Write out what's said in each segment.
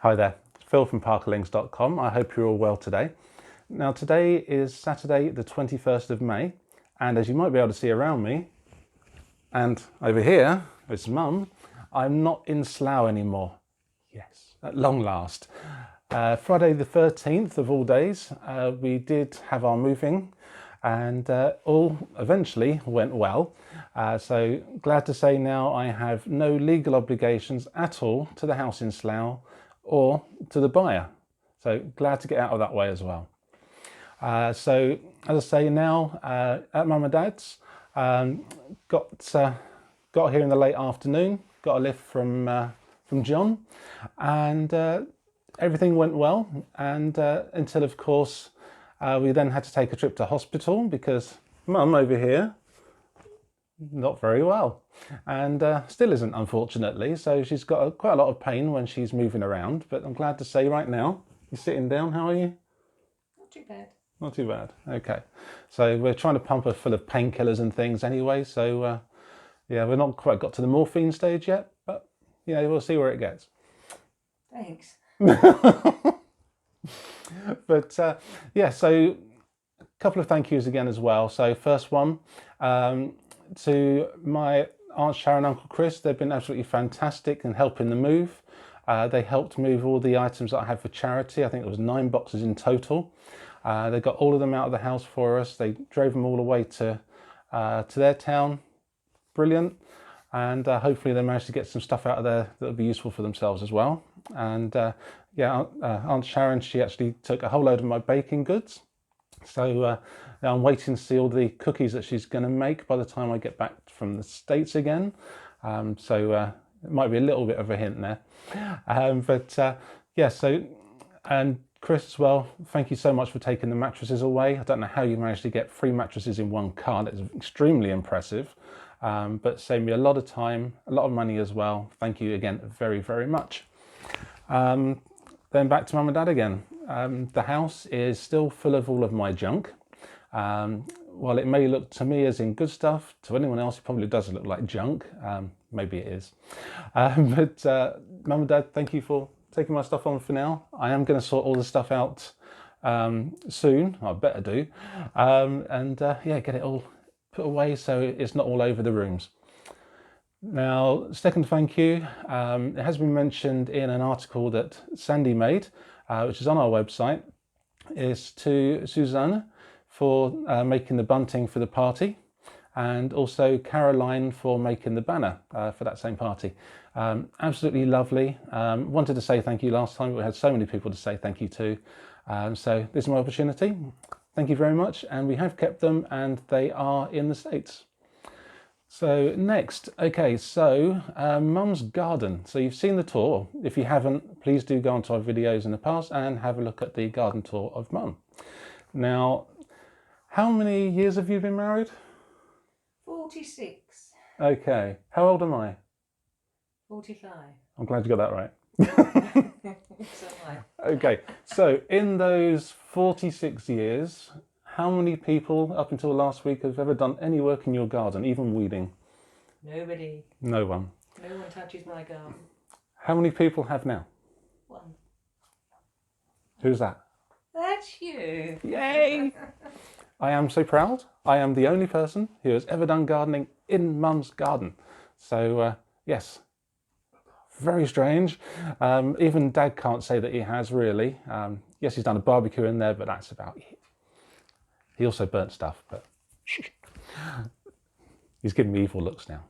Hi there, it's Phil from parkerlings.com. I hope you're all well today. Now today is Saturday the 21st of May, and as you might be able to see around me and over here, it's Mum, I'm not in Slough anymore. Yes, at long last. Friday the 13th of all days, we did have our moving and all eventually went well. So glad to say now I have no legal obligations at all to the house in Slough or to the buyer. So glad to get out of that way as well. So as I say now, at Mum and Dad's, got here in the late afternoon, got a lift from John, and everything went well, and until of course we then had to take a trip to hospital because Mum over here not very well, and still isn't, unfortunately. So she's got quite a lot of pain when she's moving around, but I'm glad to say right now you're sitting down. How are you? Not too bad. Not too bad. Okay, so we're trying to pump her full of painkillers and things anyway, so yeah, we're not quite got to the morphine stage yet, but you know, we'll see where it gets. Thanks. But yeah, so a couple of thank yous again as well. So first one, to my Aunt Sharon and Uncle Chris. They've been absolutely fantastic in helping the move. They helped move all the items that I had for charity. I think it was 9 boxes in total. They got all of them out of the house for us. They drove them all the way to their town. Brilliant. And hopefully they managed to get some stuff out of there that will be useful for themselves as well. And yeah, Aunt Sharon, she actually took a whole load of my baking goods. So now I'm waiting to see all the cookies that she's going to make by the time I get back from the States again. So it might be a little bit of a hint there. But yeah, so, and Chris as well, thank you so much for taking the mattresses away. I don't know how you managed to get 3 mattresses in one car. That's extremely impressive, but saved me a lot of time, a lot of money as well. Thank you again very, very much. Then back to Mum and Dad again. The house is still full of all of my junk. While it may look to me as in good stuff, to anyone else it probably does look like junk. Maybe it is. But Mum and Dad, thank you for taking my stuff on for now. I am going to sort all the stuff out soon. I better do. And yeah, get it all put away so it's not all over the rooms. Now, second thank you, it has been mentioned in an article that Sandy made, which is on our website, is to Suzanne for making the bunting for the party, and also Caroline for making the banner for that same party. Absolutely lovely. Wanted to say thank you last time, but we had so many people to say thank you to. So this is my opportunity. Thank you very much, and we have kept them, and they are in the States. So next, okay, so Mum's garden. So you've seen the tour. If you haven't, please do go onto our videos in the past and have a look at the garden tour of Mum. Now, how many years have you been married? 46. Okay, how old am I? 45. I'm glad you got that right. So am I. Okay, so in those 46 years, how many people up until last week have ever done any work in your garden, even weeding? Nobody. No one. No one touches my garden. How many people have now? 1. Who's that? That's you. Yay! I am so proud. I am the only person who has ever done gardening in Mum's garden. So yes, very strange. Even Dad can't say that he has really. Yes, he's done a barbecue in there, but that's about it. He also burnt stuff, but he's giving me evil looks now.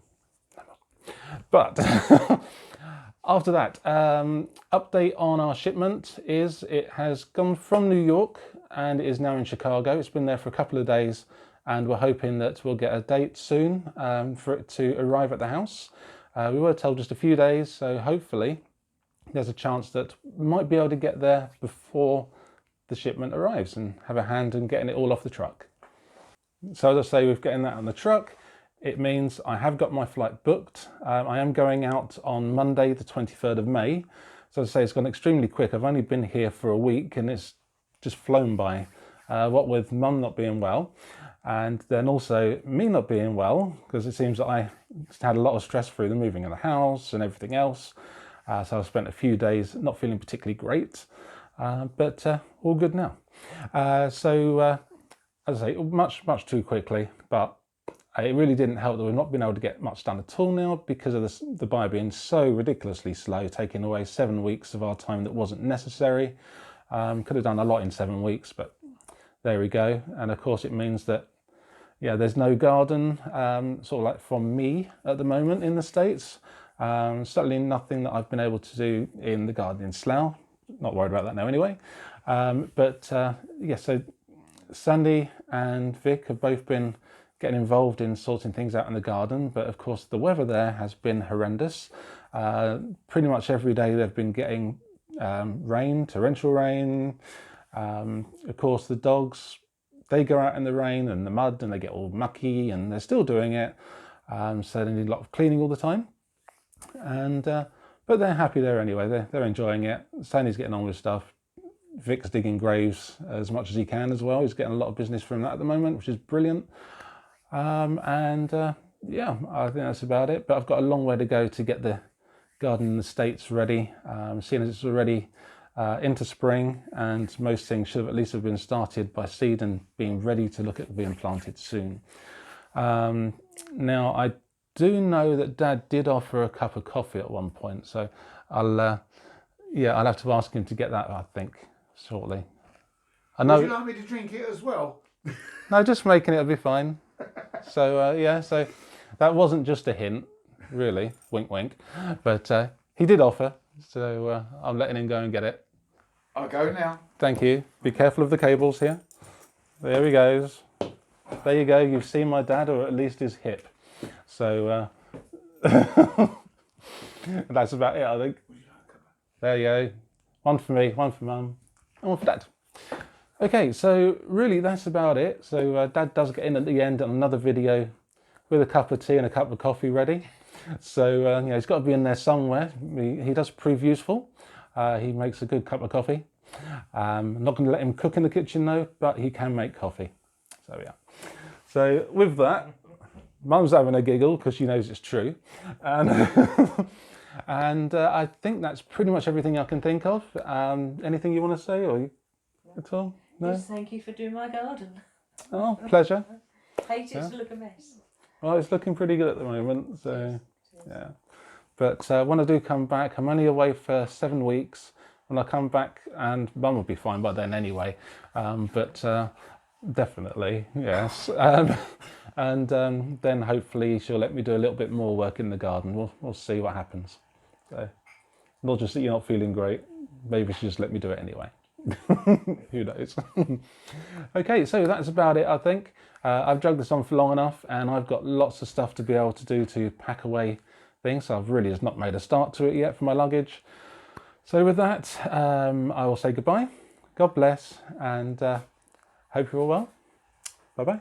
But after that, update on our shipment is it has gone from New York and is now in Chicago. It's been there for a couple of days, and we're hoping that we'll get a date soon for it to arrive at the house. We were told just a few days, so hopefully there's a chance that we might be able to get there before the shipment arrives and have a hand in getting it all off the truck. So as I say, with getting that on the truck, it means I have got my flight booked. I am going out on Monday, the 23rd of May. So as I say, it's gone extremely quick. I've only been here for a week and it's just flown by. What with Mum not being well, and then also me not being well, because it seems that I had a lot of stress through the moving of the house and everything else. So I've spent a few days not feeling particularly great, but all good now. As I say, much too quickly, but it really didn't help that we've not been able to get much done at all now because of the buyer being so ridiculously slow, taking away 7 weeks of our time that wasn't necessary. Could have done a lot in 7 weeks, but there we go. And of course it means that, yeah, there's no garden sort of like from me at the moment in the States. Certainly nothing that I've been able to do in the garden in Slough. Not worried about that now anyway. Yeah, so Sandy and Vic have both been getting involved in sorting things out in the garden, but of course the weather there has been horrendous. Pretty much every day they've been getting rain, torrential rain. Of course the dogs, they go out in the rain and the mud and they get all mucky, and they're still doing it, so they need a lot of cleaning all the time. But they're happy there anyway. They're enjoying it. Sandy's getting on with stuff. Vic's digging graves as much as he can as well. He's getting a lot of business from that at the moment, which is brilliant. Yeah, I think that's about it. But I've got a long way to go to get the garden in the States ready, seeing as it's already into spring, and most things should have at least have been started by seed and being ready to look at being planted soon. Now, I do know that Dad did offer a cup of coffee at one point, so I'll have to ask him to get that, I think, shortly. I know. Would you like me to drink it as well? No, just making it'll be fine. So yeah, so that wasn't just a hint, really, wink wink, but he did offer, so I'm letting him go and get it. I'll go now. Thank you. Be careful of the cables here. There he goes. There you go. You've seen my dad, or at least his hip. So that's about it, I think. There you go. One for me, one for Mum, and one for Dad. Okay, so really that's about it. So Dad does get in at the end on another video with a cup of tea and a cup of coffee ready. So you know, he's got to be in there somewhere. He does prove useful. He makes a good cup of coffee. I'm not going to let him cook in the kitchen though, but he can make coffee. So yeah. So with that, Mum's having a giggle because she knows it's true. And I think that's pretty much everything I can think of. Anything you want to say or at all? No? Just thank you for doing my garden. Oh, pleasure. Hate it to look a mess. Well, it's looking pretty good at the moment, so yeah. But when I do come back, I'm only away for 7 weeks. When I come back, and Mum will be fine by then anyway, but definitely, yes. And then hopefully she'll let me do a little bit more work in the garden. We'll see what happens. So, not just that you're not feeling great, maybe she'll just let me do it anyway. Who knows? Okay, so that's about it, I think. I've dragged this on for long enough, and I've got lots of stuff to be able to do to pack away things. So I've really just not made a start to it yet for my luggage. So with that, I will say goodbye. God bless, and hope you're all well. Bye-bye.